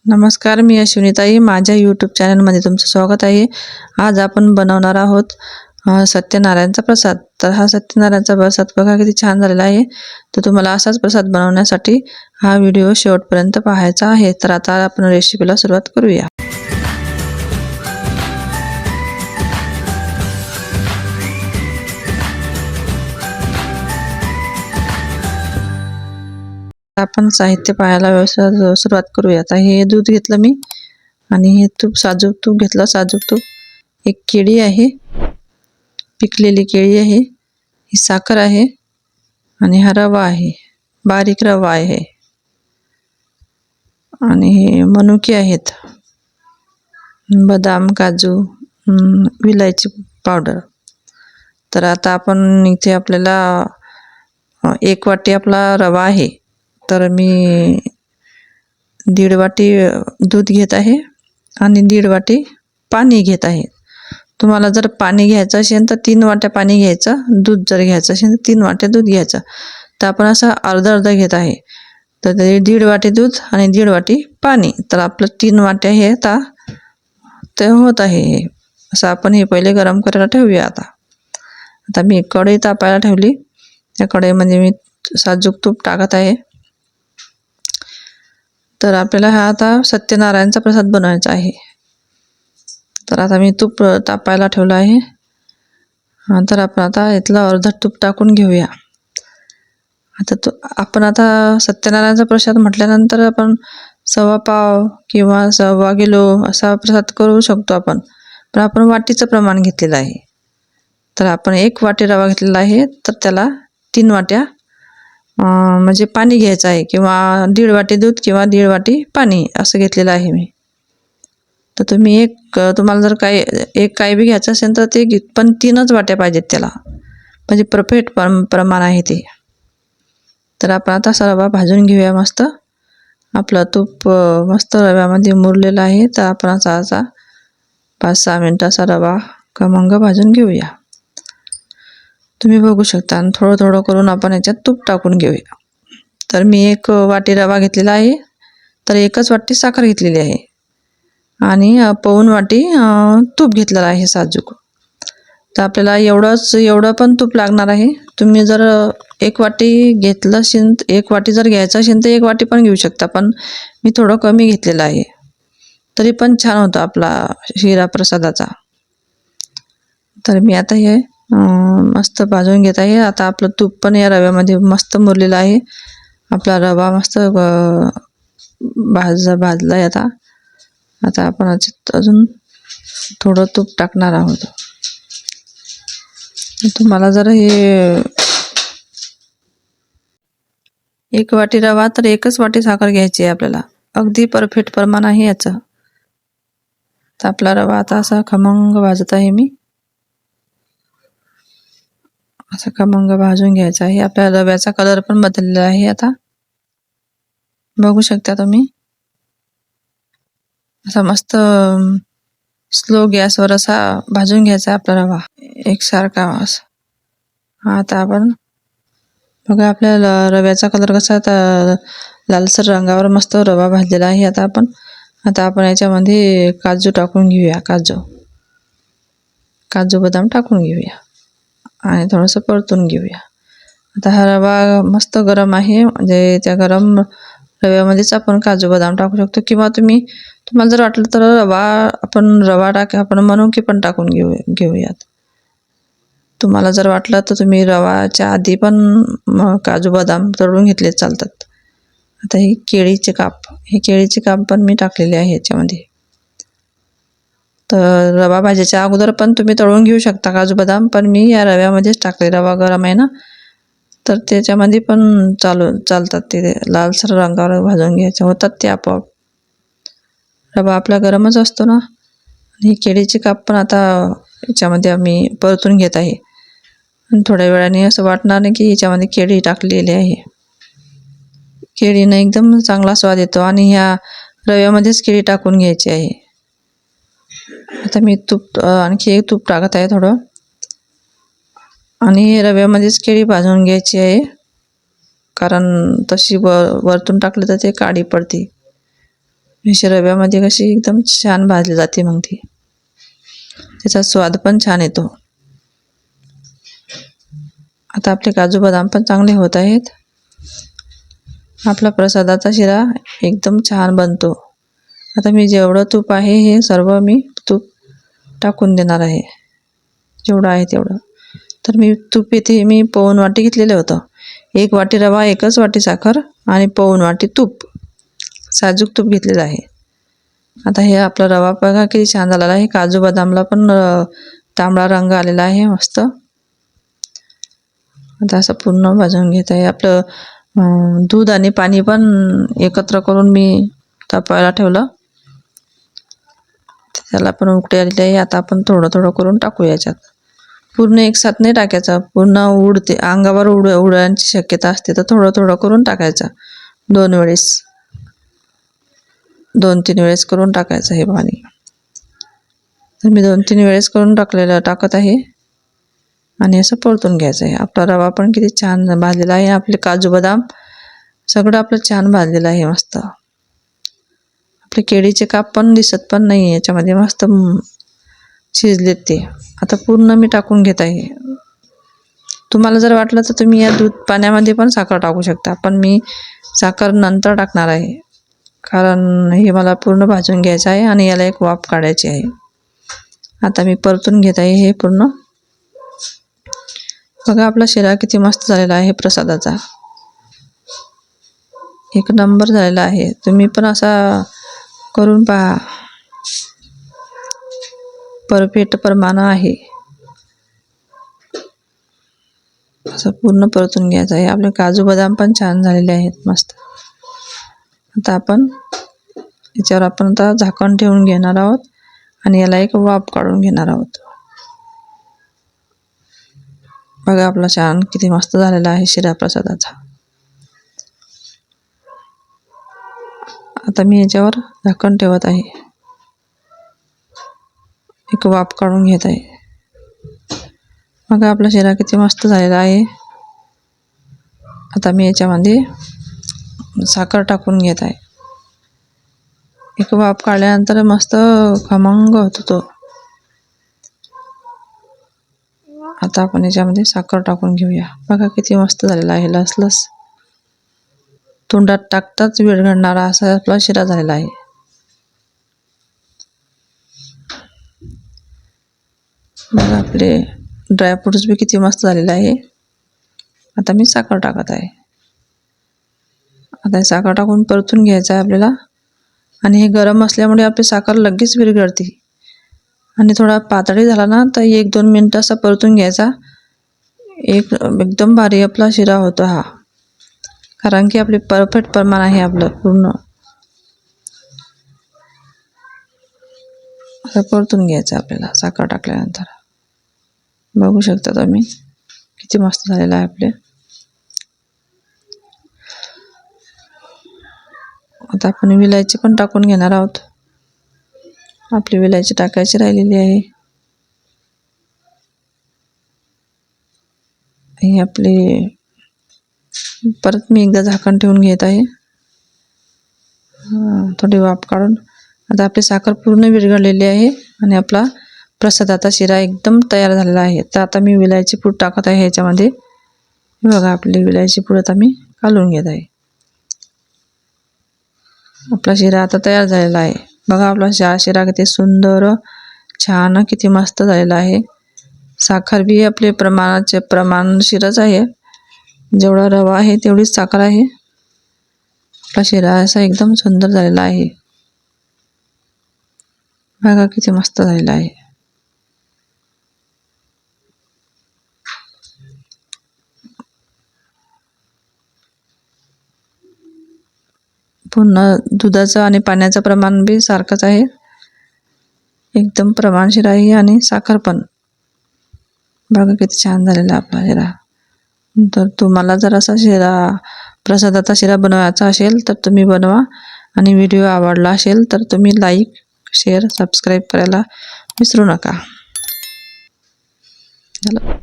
नमस्कार, मी अश्विनीताई. माझ्या यूट्यूब चॅनलमध्ये तुमचं स्वागत आहे. आज आपण बनवणार आहोत सत्यनारायणचा प्रसाद. तर हा सत्यनारायणचा प्रसाद बघा किती छान झालेला आहे. तर तुम्हाला असाच प्रसाद बनवण्यासाठी हा व्हिडिओ शेवटपर्यंत पाहायचा आहे. तर आता आपण रेसिपीला सुरुवात करूया. आपण साहित्य पाहायला सुरुवात करूया. आता हे दूध घेतलं मी आणि हे तूप, साजूक तूप घेतलं. साजूक तूप, एक केळी आहे, पिकलेली केळी आहे, ही साखर आहे आणि हा रवा आहे, बारीक रवा आहे आणि हे मनुके आहेत, बदाम, काजू, विलायची पावडर. तर आता आपण इथे आपल्याला 1 वाटी आपला रवा आहे. तर मी 1.5 वाटी दूध घेत आहे आणि 1.5 वाटी पाणी घेत आहे. तुम्हाला जर पाणी घ्यायचं असेल तर 3 वाट्या पाणी घ्यायचं. दूध जर घ्यायचं असेल तर 3 वाट्या दूध घ्यायचं. तर आपण असं अर्धा घेत आहे. तर ते 1.5 वाटी दूध आणि 1.5 वाटी पाणी. तर आपलं 3 वाट्या हे आता ते होत आहे. असं आपण हे पहिले गरम करायला ठेवूया. आता मी कढई तापायला ठेवली. त्या कढईमध्ये मी साजूक तूप टाकत आहे. तर आपल्याला हा आता सत्यनारायणचा प्रसाद बनवायचा आहे. तर आता मी तूप तापायला ठेवलं आहे. तर आपण आता इथलं अर्ध तूप टाकून घेऊया. आपण आता सत्यनारायणचा प्रसाद म्हटल्यानंतर आपण 1.25 पाव किंवा 1.25 किलो असा प्रसाद करू शकतो आपण. पण आपण वाटीचं प्रमाण घेतलेलं आहे. तर आपण 1 वाटी रवा घेतलेला आहे. तर त्याला 3 वाट्या म्हणजे पाणी घ्यायचं आहे, किंवा 1.5 वाटी दूध किंवा 1.5 वाटी पाणी असं घेतलेलं आहे मी. तर तुम्ही तुम्हाला जर काही बी घ्यायचं असेल तर ते पण 3च वाट्या पाहिजेत त्याला, म्हणजे परफेक्ट प्रमाण आहे ते. तर आपण आता असा रवा भाजून घेऊया मस्त. आपलं तूप मस्त रव्यामध्ये मुरलेलं आहे. तर आपण असा 5-6 मिनटं असा रवा खमंग भाजून घेऊया. तुम्ही बघू शकता. आणि थोडं करून आपण याच्यात तूप टाकून घेऊया. तर मी 1 वाटी रवा घेतलेला आहे. तर 1च वाटी साखर घेतलेली आहे आणि 1.25 वाटी तूप घेतलेलं आहे साजूक. तर आपल्याला एवढं पण तूप लागणार आहे. तुम्ही जर 1 वाटी घेतलं असेल, 1 वाटी जर घ्यायचं असेल तर 1 वाटी पण घेऊ शकता. पण मी थोडं कमी घेतलेलं आहे, तरी पण छान होतं आपला शिरा प्रसादाचा. तर मी आता हे मस्त भाजून घेत आहे. आता आपलं तूप पण या रव्यामध्ये मस्त मुरलेलं आहे. आपला रवा मस्त भाजला आहे. आता आपण अजून थोडं तूप टाकणार आहोत. तुम्हाला जर हे 1 वाटी रवा तर 1च वाटी साखर घ्यायची आहे आपल्याला. अगदी परफेक्ट प्रमाण आहे याचं. तर आपला रवा आता असा खमंग भाजत आहे मी. असं खमंग भाजून घ्यायचं आहे. आपल्या रव्याचा कलर पण बदललेला आहे. आता बघू शकता तुम्ही. असा मस्त स्लो गॅसवर असा भाजून घ्यायचा आपला रवा एकसारखा असा. आता आपण बघा, आपल्या रव्याचा कलर कसा आता लालसर रंगावर मस्त रवा भाजलेला आहे. आता आपण याच्यामध्ये काजू टाकून घेऊया. काजू बदाम टाकून घेऊया आणि थोडंसं परतून घेऊया. आता हा रवा मस्त गरम आहे, म्हणजे त्या गरम रव्यामध्येच आपण काजू बदाम टाकू शकतो, किंवा तुम्हाला जर वाटलं तर आपण मनुके पण टाकून घेऊयात. तुम्हाला जर वाटलं तर तुम्ही रवाच्या आधी पण काजू बदाम तळून घेतले चालतात. आता हे केळीचे काप पण मी टाकलेले आहे याच्यामध्ये. तर रवा भाजायच्या अगोदर पण तुम्ही तळून घेऊ शकता काजू बदाम, पण मी या रव्यामध्येच टाकले. रवा गरम आहे ना, तर त्याच्यामध्ये पण चालतात. ते लालसर रंगावर भाजून घ्यायचे होतात ते आपोआप. रवा आपला गरमच असतो ना. आणि केळीचे काप पण आता याच्यामध्ये आम्ही परतून घेत आहे. आणि थोड्या वेळाने असं वाटणार नाही की याच्यामध्ये केळी टाकलेली आहे. केळीनं एकदम चांगला स्वाद येतो. आणि ह्या रव्यामध्येच केळी टाकून घ्यायची आहे. आता मी आणखी 1 तूप टाकत आहे थोडं. आणि रव्यामध्येच केळी भाजून घ्यायची आहे, कारण तशी वरतून टाकली तर ते काळी पडते. अशी रव्यामध्ये कशी एकदम छान भाजली जाते, मग ती त्याचा स्वाद पण छान येतो. आता आपले काजू बदाम पण चांगले होत आहेत. आपला प्रसादाचा शिरा एकदम छान बनतो. आता मी जेवढं तूप आहे हे सर्व मी तूप टाकून देणार आहे, जेवढं आहे तेवढं. तर मी तूप इथे मी पाऊण वाटी घेतलेलं होतं. 1 वाटी रवा, 1च वाटी साखर आणि पाऊण वाटी तूप, साजूक तूप घेतलेलं आहे. आता हे आपला रवा बघा किती छान झालेला आहे. काजू बदामला पण तांबडा रंग आलेला आहे मस्त. आता असं पूर्ण भाजून घेत आहे. आपलं दूध आणि पाणी पण एकत्र करून मी तापायला ठेवलं, त्याला पण उकळी आलेली आहे. आता आपण थोडं थोडं करून टाकू याच्यात. पूर्ण एकसाथ नाही टाकायचा, पूर्ण उडते अंगावर उडण्याची शक्यता असते, तर थोडं थोडं करून टाकायचा. 2 वेळेस 2-3 वेळेस करून टाकायचं हे पाणी. तर मी 2-3 वेळेस करून टाकत आहे आणि असं परतून घ्यायचं आहे. आपला रवा पण किती छान भाजलेला आहे. आपले काजू बदाम सगळं आपलं छान भाजलेलं आहे मस्त. आपले केळीचे काप पण दिसत पण नाही याच्यामध्ये, मस्त शिजलेत ते. आता पूर्ण मी टाकून घेत आहे. तुम्हाला जर वाटलं तर तुम्ही या दूध पाण्यामध्ये पण साखर टाकू शकता, पण मी साखर नंतर टाकणार आहे, कारण हे मला पूर्ण भाजून घ्यायचं आहे आणि याला एक वाफ काढायची आहे. आता मी परतून घेत आहे हे पूर्ण. बघा आपला शिरा किती मस्त झालेला आहे प्रसादाचा, 1 नंबर झालेला आहे. तुम्ही पण असा करून पहा, परफेक्ट प्रमाण आहे. असं पूर्ण परतून घ्यायचं आहे. आपले काजू बदाम पण छान झालेले आहेत मस्त. आता आपण याच्यावर आता झाकण ठेवून घेणार आहोत आणि याला एक वाफ काढून घेणार आहोत. बघा आपला छान किती मस्त झालेला आहे शिरा प्रसादाचा. आता मी याच्यावर झाकण ठेवत आहे, एक वाफ काढून घेत आहे. बघा आपला शिरा किती मस्त झालेला आहे. आता मी याच्यामध्ये साखर टाकून घेत आहे. एक वाफ काढल्यानंतर मस्त खमंग होतो तो. आता आपण याच्यामध्ये साखर टाकून घेऊया. बघा किती मस्त झालेला आहे, लसलस तोंडात टाकताच विरघळणारा असा आपला शिरा झालेला आहे. बघा आपले ड्रायफ्रुट्स बी किती मस्त झालेले आहे. आता मी साखर टाकत आहे. आता साखर टाकून परतून घ्यायचं आहे आपल्याला. आणि हे गरम असल्यामुळे आपली साखर लगेच विरघळते आणि थोडा पातळी झाला ना तर 1-2 मिनटं असा परतून घ्यायचा. एकदम भारी आपला शिरा होतो हा, कारण की आपले परफेक्ट प्रमाण आहे आपलं पूर्ण. असं परतून घ्यायचं आपल्याला साखर टाकल्यानंतर. बघू शकता तुम्ही किती मस्त झालेलं आहे आपले. आता आपण विलायची पण टाकून घेणार आहोत. आपली विलायची टाकायची राहिलेली आहे. हे आपले परत मी एकदा झाकण ठेवून घेत आहे, थोडी वाफ काढून. आता आपली साखर पूर्ण विरघळलेली आहे आणि आपला प्रसादाचा शिरा एकदम तयार झालेला आहे. तर आता मी विलायची पूड टाकत आहे ह्याच्यामध्ये. बघा आपली विलायची पूड आता मी घालून घेत आहे. आपला शिरा आता तयार झालेला आहे. बघा आपला शिरा किती सुंदर छान किती मस्त झालेला आहे. साखर बी आपले प्रमाणशीरच आहे, जेवढा रवा आहे तेवढीच साखर आहे. आपला शिरा असा एकदम सुंदर झालेला आहे. बघा किती मस्त झालेला आहे. पुन्हा दुधाचं आणि पाण्याचं प्रमाण बी सारखंच आहे, एकदम प्रमाणशीर आहे. आणि साखर पण बघा किती छान झालेला आपला शिरा. तर तुम्हाला जर असा प्रसादाचा शिरा बनवायचा असेल तर तुम्ही बनवा. आणि व्हिडिओ आवडला असेल तर तुम्ही लाईक, शेअर, सबस्क्राईब करायला विसरू नका. झालं.